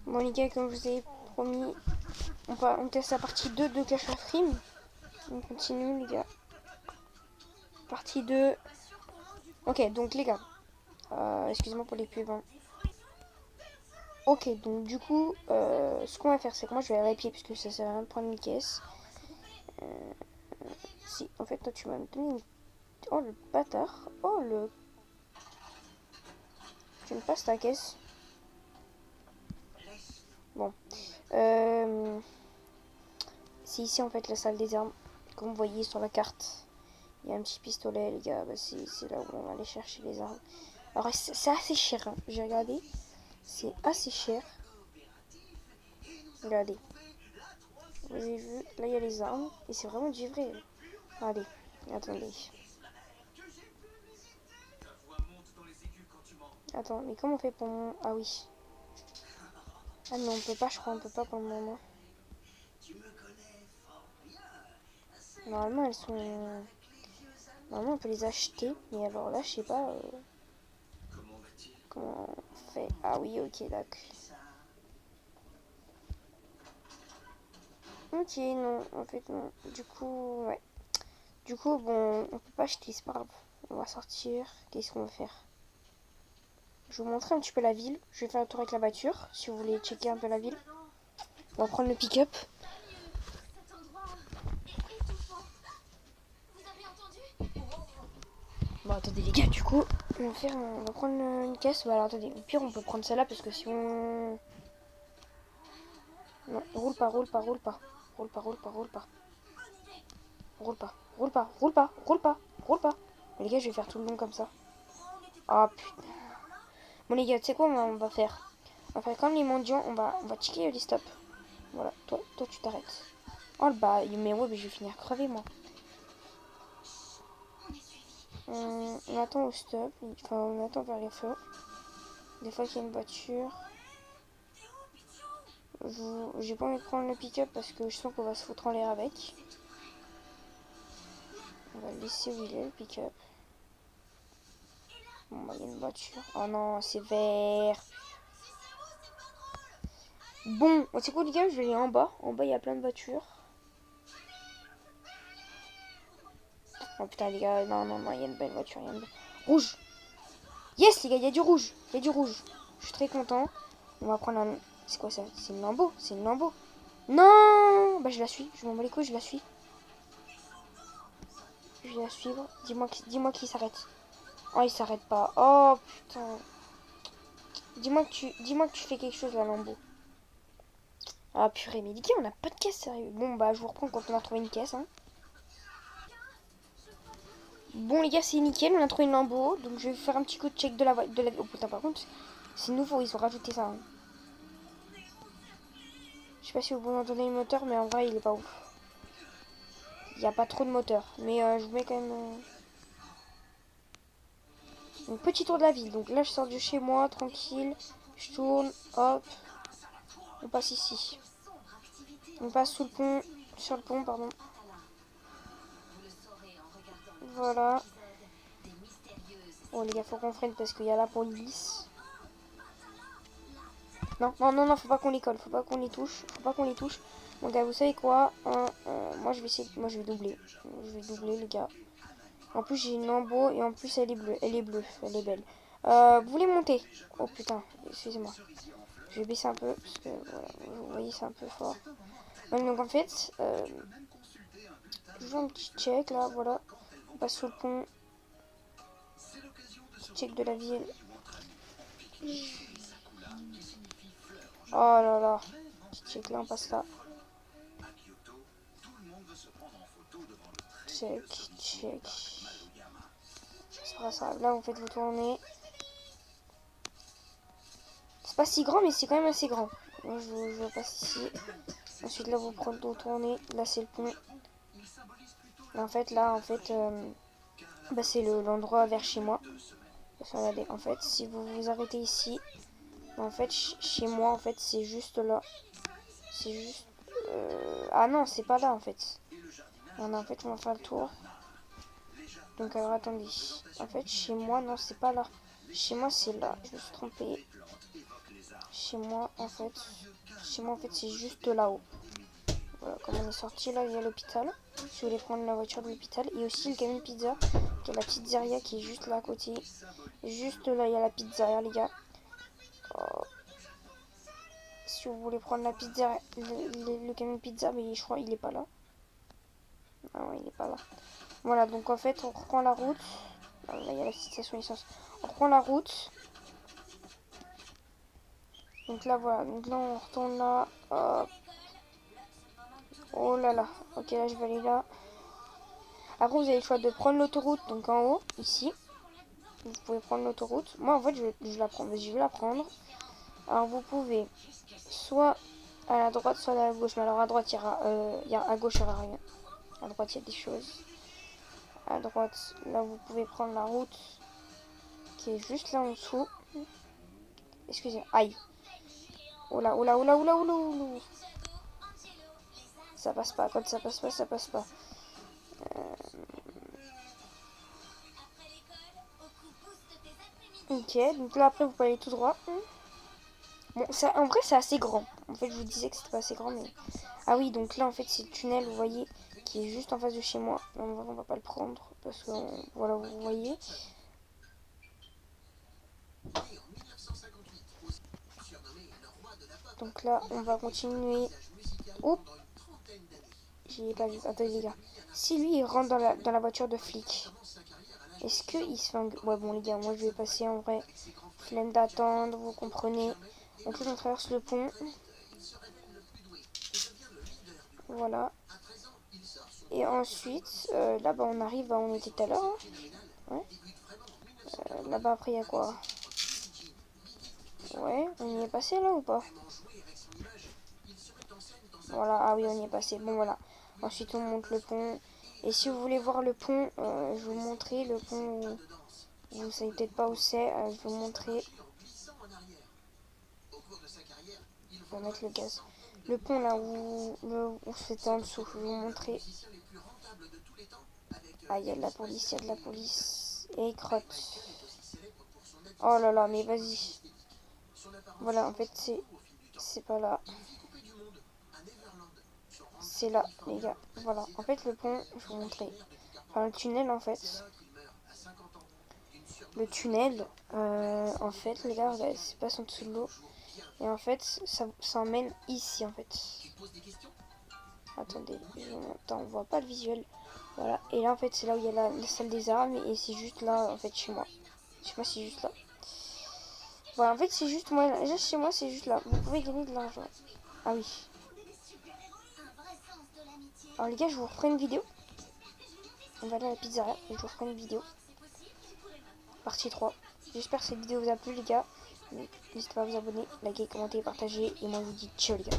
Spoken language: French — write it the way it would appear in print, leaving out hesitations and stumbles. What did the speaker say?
Bon les gars, comme je vous ai promis, on teste la partie 2 de Clash of Frame. On continue les gars. Partie 2. Ok, donc les gars, excusez-moi pour les pubs. Hein. Ok, donc du coup, ce qu'on va faire, c'est que moi je vais aller à pied puisque ça sert à rien de prendre une caisse. Si, en fait, toi tu m'as donné une... Oh le bâtard. Oh le... Tu me passes ta caisse. Bon. C'est ici en fait la salle des armes. Comme vous voyez sur la carte. Il y a un petit pistolet les gars. Bah, c'est là où on va aller chercher les armes. Alors c'est assez cher. Hein. J'ai regardé. C'est assez cher. Regardez. Vous avez vu. Là il y a les armes. Et c'est vraiment du vrai. Allez. Attendez. Attends, mais comment on fait pour mon... Ah oui. Ah non, on peut pas, je crois, on peut pas pour le moment. Normalement, elles sont... Normalement, on peut les acheter. Mais alors là, je sais pas comment on fait. Ah oui, ok, d'accord. Ok, non, en fait, non. Du coup, ouais. Du coup, bon, on peut pas acheter, c'est pas grave. On va sortir. Qu'est-ce qu'on va faire? Je vais vous montrer un petit peu la ville. Je vais faire un tour avec la voiture, si vous voulez checker un peu la ville. On va prendre le pick-up. Bon, attendez les gars, du coup, on va prendre une caisse. Bah alors, attendez, au pire, on peut prendre celle-là, parce que si on... Non, roule pas, roule pas, roule pas. Roule pas, roule pas, roule pas. Roule pas, roule pas, roule pas, roule pas, roule pas. Mais les gars, je vais faire tout le long comme ça. Ah putain. Bon les gars, tu sais quoi on va faire? On va faire comme les mendiants, on va checker les stops. Voilà, toi tu t'arrêtes. Oh le bah, mais ouais, mais je vais finir crevé moi. On attend au stop, enfin on attend vers les feux. Des fois qu'il y a une voiture. J'ai pas envie de prendre le pick-up parce que je sens qu'on va se foutre en l'air avec. On va le laisser où il est le pick-up. Bon bah il y a une voiture. Oh non, c'est vert. Bon, c'est quoi les gars, je vais aller en bas. En bas il y a plein de voitures. Oh putain les gars, non, non, non, il y a une belle voiture, il y a une belle... Rouge. Yes les gars, il y a du rouge. Il y a du rouge. Je suis très content. On va prendre un... C'est quoi ça? C'est une Lambo. C'est une Lambo. Non. Bah je la suis. Je m'en bats les couilles, je la suis. Je vais la suivre. Dis-moi qu'il s'arrête. Oh, il s'arrête pas. Oh putain. Dis-moi que tu fais quelque chose la Lambo. Ah purée, mais on n'a pas de caisse sérieux. Bon bah je vous reprends quand on a trouvé une caisse. Hein. Bon les gars, c'est nickel, on a trouvé une Lambo. Donc je vais faire un petit coup de check de la... Oh putain, par contre, c'est nouveau, ils ont rajouté ça. Hein. Je sais pas si vous entendez le moteur, mais en vrai, il est pas ouf. Il n'y a pas trop de moteur. Mais je vous mets quand même un petit tour de la ville. Donc là, je sors de chez moi, tranquille. Je tourne, hop. On passe ici. On passe sous le pont. Sur le pont, pardon. Voilà. Bon, les gars, faut qu'on freine parce qu'il y a la police. Non, non, non, non, faut pas qu'on les colle. Faut pas qu'on les touche. Faut pas qu'on les touche. Bon, gars, vous savez quoi moi, je vais essayer. Moi, je vais doubler. Je vais doubler, les gars. En plus, j'ai une Lambo et en plus, elle est bleue. Elle est bleue. Elle est belle. Vous voulez monter? Oh putain, excusez-moi. Je vais baisser un peu parce que voilà, vous voyez, c'est un peu fort. Ouais, donc en fait, je fais un petit check là, voilà. On passe sous le pont. Petit check de la ville. Oh là là. Petit check là, on passe là. Check, check. C'est pas ça. Là, vous faites vous tourner. C'est pas si grand, mais c'est quand même assez grand. Moi, je passe ici. Ensuite, là, vous prenez vous tournez. Là, c'est le pont. En fait, là, bah, c'est l'endroit vers chez moi. Regardez, en fait, si vous vous arrêtez ici, en fait, chez moi, en fait, c'est juste là. C'est juste... Ah non, c'est pas là, en fait. Non, en fait, on va faire le tour. Donc, alors, attendez. En fait, chez moi, non, c'est pas là. Chez moi, c'est là. Je me suis trompée. Chez moi, en fait, c'est juste là-haut. Voilà, comme on est sorti, là, il y a l'hôpital. Si vous voulez prendre la voiture de l'hôpital. Et aussi le camion pizza, qui est la pizzeria qui est juste là à côté. Juste là, il y a la pizzeria, les gars. Oh. Si vous voulez prendre la pizza, le camion pizza, mais je crois il est pas là. Ah ouais, il est pas là. Voilà, donc en fait, on reprend la route. Ah, là, il y a la station essence. On reprend la route. Donc là, voilà. Donc là, on retourne là. Hop. Oh là là. Ok, là, je vais aller là. Après, vous avez le choix de prendre l'autoroute, donc en haut, ici. Vous pouvez prendre l'autoroute. Moi, en fait, je la prends. Je vais la prendre. Alors, vous pouvez soit à la droite, soit à la gauche. Mais alors, à droite, à gauche, il n'y aura rien. À droite, il y a des choses. À droite, là, vous pouvez prendre la route qui est juste là en dessous. Excusez, aïe. Oh là, oh là, oh là, oh là, oh là, oh là. Ça passe pas. Quand ça passe pas, ça passe pas. Ok, donc là, après, vous pouvez aller tout droit. Bon, ça, en vrai, c'est assez grand. En fait, je vous disais que c'était pas assez grand, mais... Ah oui, donc là, en fait, c'est le tunnel, vous voyez, qui est juste en face de chez moi. On va pas le prendre, parce que, voilà, vous voyez. Donc là, on va continuer. Oups, j'ai pas vu. Attendez, les gars. Si lui, il rentre dans la voiture de flic, est-ce qu'il se fait... Ouais, bon, les gars, moi, je vais passer, en vrai. Flemme d'attendre, vous comprenez. Donc là, on traverse le pont. Voilà. Et ensuite, là-bas, on arrive où on était tout à l'heure. Hein. Ouais. Là-bas, après, il y a quoi? Ouais, on y est passé là ou pas? Voilà, ah oui, on y est passé. Bon, voilà. Ensuite, on monte le pont. Et si vous voulez voir le pont, je vais vous montrer le pont. Vous savez peut-être pas où c'est. Je vais vous montrer. On va mettre le gaz. Le pont là où c'était en dessous. Je vais vous montrer. Ah, il y a de la police, il y a de la police. Et crotte. Oh là là, mais vas-y. Voilà, en fait, c'est pas là. C'est là, les gars. Voilà. En fait, le pont, je vais vous montrer. Enfin, le tunnel, en fait. Le tunnel, en fait, les gars, regardez, c'est passe en dessous de l'eau. Et en fait, ça emmène ici, en fait. Attendez, attends, on voit pas le visuel. Voilà. Et là, en fait, c'est là où il y a la salle des armes. Et c'est juste là, en fait, chez moi. Je sais pas si c'est juste là. Voilà, en fait, c'est juste moi. Déjà, chez moi, c'est juste là. Vous pouvez gagner de l'argent. Ah oui. Alors, les gars, je vous reprends une vidéo. On va aller à la pizzeria et je vous reprends une vidéo. Partie 3. J'espère que cette vidéo vous a plu, les gars. N'hésitez pas à vous abonner, liker, commenter, partager. Et moi, je vous dis ciao, les gars.